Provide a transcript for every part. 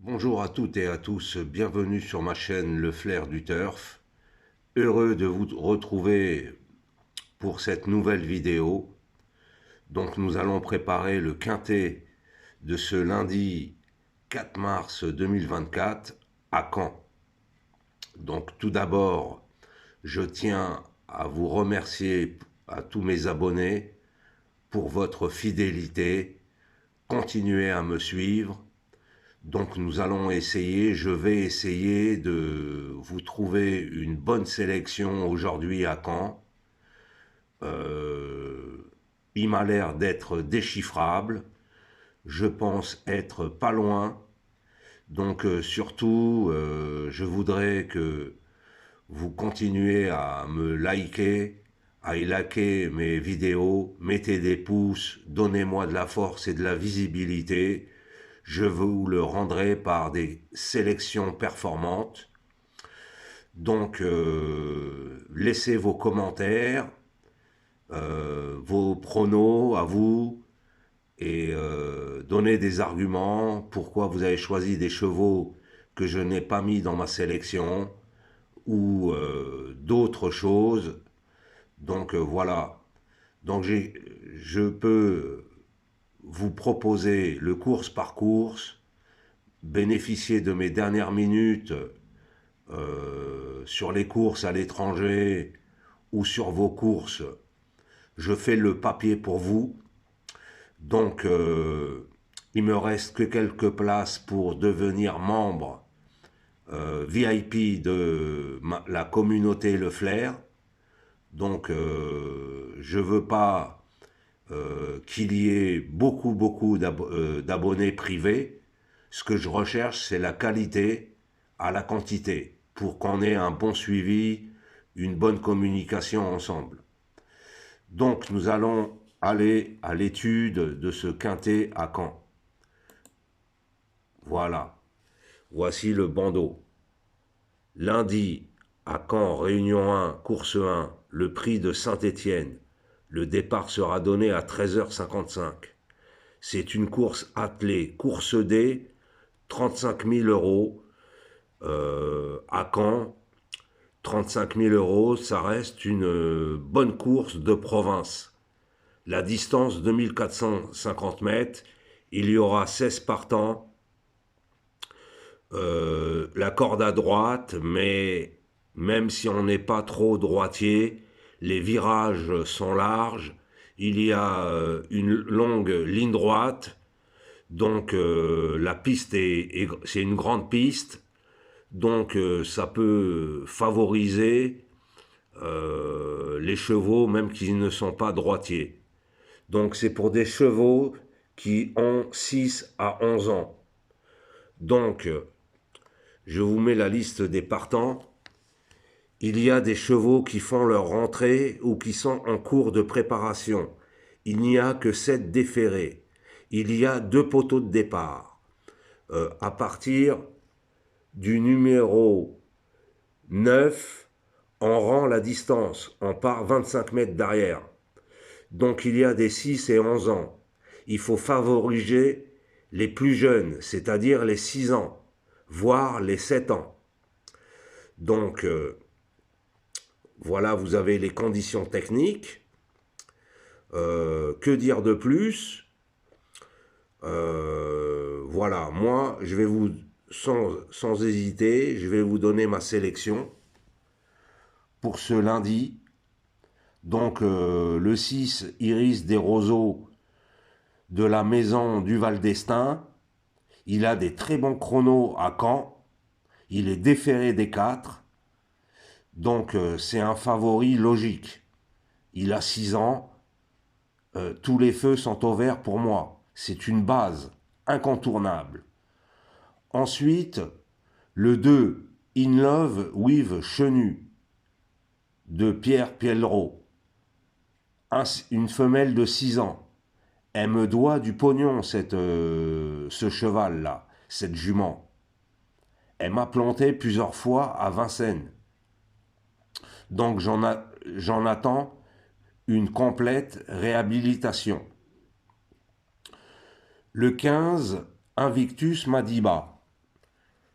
Bonjour à toutes et à tous, bienvenue sur ma chaîne Le Flair du Turf. Heureux de vous retrouver pour cette nouvelle vidéo. Donc nous allons préparer le quintet de ce lundi 4 mars 2024 à Caen. Donc tout d'abord, je tiens à vous remercier à tous mes abonnés pour votre fidélité. Continuez à me suivre. Donc nous allons essayer, je vais essayer de vous trouver une bonne sélection aujourd'hui à Caen. Euh, il m'a l'air d'être déchiffrable, je pense être pas loin. Donc surtout, je voudrais que vous continuez à me liker, à liker mes vidéos, mettez des pouces, donnez-moi de la force et de la visibilité. Je vous le rendrai par des sélections performantes. Donc, laissez vos commentaires, vos pronos à vous et donnez des arguments pourquoi vous avez choisi des chevaux que je n'ai pas mis dans ma sélection ou d'autres choses. Donc voilà. Donc je peux vous proposer le course par course, bénéficier de mes dernières minutes sur les courses à l'étranger ou sur vos courses. Je fais le papier pour vous. Donc, il me reste que quelques places pour devenir membre VIP de la communauté Le Flair. Donc, je ne veux pas qu'il y ait beaucoup d'abonnés privés. Ce que je recherche, c'est la qualité à la quantité pour qu'on ait un bon suivi, une bonne communication ensemble. Donc, nous allons aller à l'étude de ce quintet à Caen. Voilà. Voici le bandeau. Lundi, à Caen, Réunion 1, course 1, le prix de Saint-Étienne. Le départ sera donné à 13h55. C'est une course attelée, course D, 35 000 euros. À Caen, 35 000 euros, ça reste une bonne course de province. La distance 2450 mètres, il y aura 16 partants. La corde à droite, mais même si on n'est pas trop droitier, les virages sont larges. Il y a une longue ligne droite, donc la piste c'est une grande piste, donc ça peut favoriser les chevaux même qui ne sont pas droitiers. Donc c'est pour des chevaux qui ont 6 à 11 ans. Donc je vous mets la liste des partants. Il y a des chevaux qui font leur rentrée ou qui sont en cours de préparation. Il n'y a que 7 déférés. Il y a 2 poteaux de départ. À partir du numéro 9, on rend la distance. On part 25 mètres derrière. Donc il y a des 6 et 11 ans. Il faut favoriser les plus jeunes, c'est-à-dire les 6 ans, voire les 7 ans. Donc voilà, vous avez les conditions techniques. Que dire de plus? Voilà, moi, je vais vous, sans hésiter, je vais vous donner ma sélection pour ce lundi. Donc, le 6, Iris des Roseaux de la maison du Val d'Estaing. Il a des très bons chronos à Caen. Il est déféré des 4. Donc, c'est un favori logique. Il a 6 ans. Tous les feux sont au vert pour moi. C'est une base incontournable. Ensuite, le 2, In Love with Chenu, de Pierre Piellereau. Une femelle de 6 ans. Elle me doit du pognon, ce cheval-là, cette jument. Elle m'a planté plusieurs fois à Vincennes. Donc j'en attends une complète réhabilitation. Le 15, Invictus Madiba.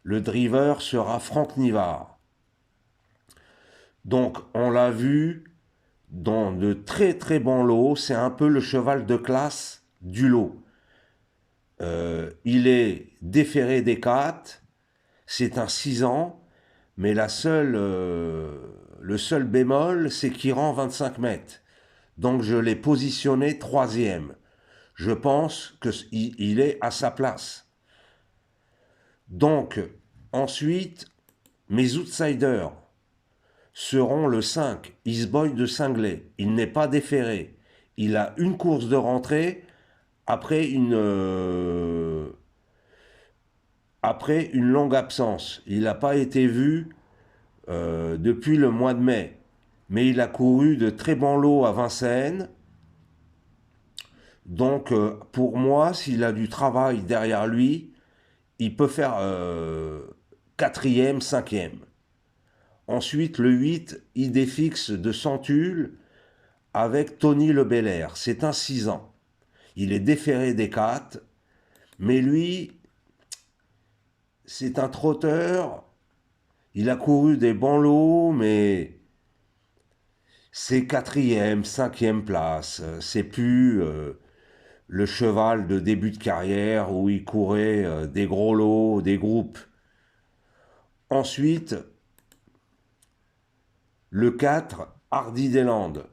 Le driver sera Franck Nivard. Donc on l'a vu dans de très très bons lots. C'est un peu le cheval de classe du lot. Il est déféré des 4. C'est un 6 ans. Mais le seul bémol, c'est qu'il rend 25 mètres. Donc je l'ai positionné 3e. Je pense qu'il est à sa place. Donc, ensuite, mes outsiders seront le 5, Isboy de Cinglé. Il n'est pas déféré. Il a une course de rentrée après une longue absence. Il n'a pas été vu depuis le mois de mai. Mais il a couru de très bons lots à Vincennes. Donc, pour moi, s'il a du travail derrière lui, il peut faire 4e, 5e. Ensuite, le 8, Idéfix de Centulle avec Tony Le Belair. C'est un 6 ans. Il est déféré des 4, mais lui, c'est un trotteur. Il a couru des bons lots, mais c'est 4e, 5e place. C'est plus le cheval de début de carrière où il courait des gros lots, des groupes. Ensuite, le 4, Hardy des Landes.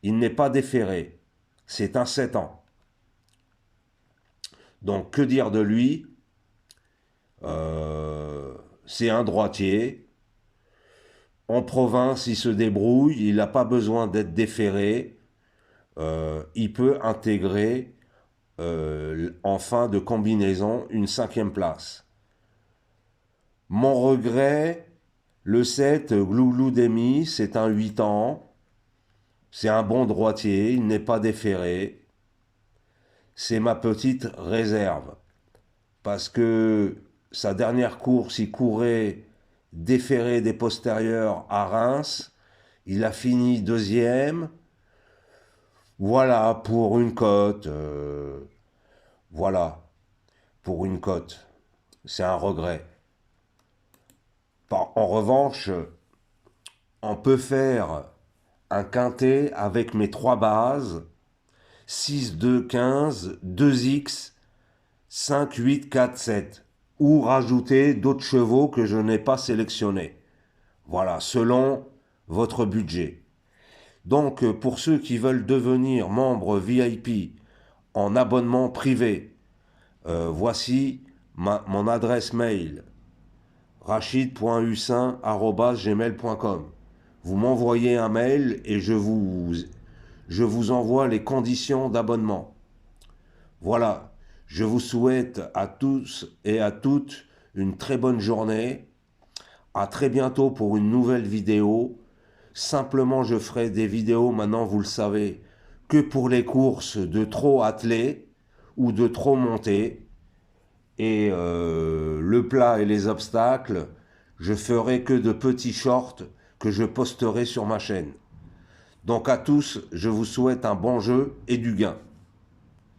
Il n'est pas déféré. C'est un 7 ans. Donc, que dire de lui? C'est un droitier. En province, il se débrouille. Il n'a pas besoin d'être déféré. Il peut intégrer en fin de combinaison une 5e place. Mon regret, le 7, Glouglou Demi, c'est un 8 ans. C'est un bon droitier, il n'est pas déféré. C'est ma petite réserve. Parce que sa dernière course, il courait déféré des postérieurs à Reims. Il a fini 2e. Voilà, pour une cote. Voilà, pour une cote. C'est un regret. En revanche, on peut faire un quintet avec mes 3 bases, 6, 2, 15, 2X, 5, 8, 4, 7, ou rajouter d'autres chevaux que je n'ai pas sélectionnés. Voilà, selon votre budget. Donc, pour ceux qui veulent devenir membres VIP en abonnement privé, voici mon adresse mail, rachid.hussin@gmail.com. Vous m'envoyez un mail et je vous envoie les conditions d'abonnement. Voilà, je vous souhaite à tous et à toutes une très bonne journée. À très bientôt pour une nouvelle vidéo. Simplement, je ferai des vidéos, maintenant vous le savez, que pour les courses de trop attelées ou de trop montées. Et le plat et les obstacles, je ferai que de petits shorts que je posterai sur ma chaîne. Donc à tous, je vous souhaite un bon jeu et du gain.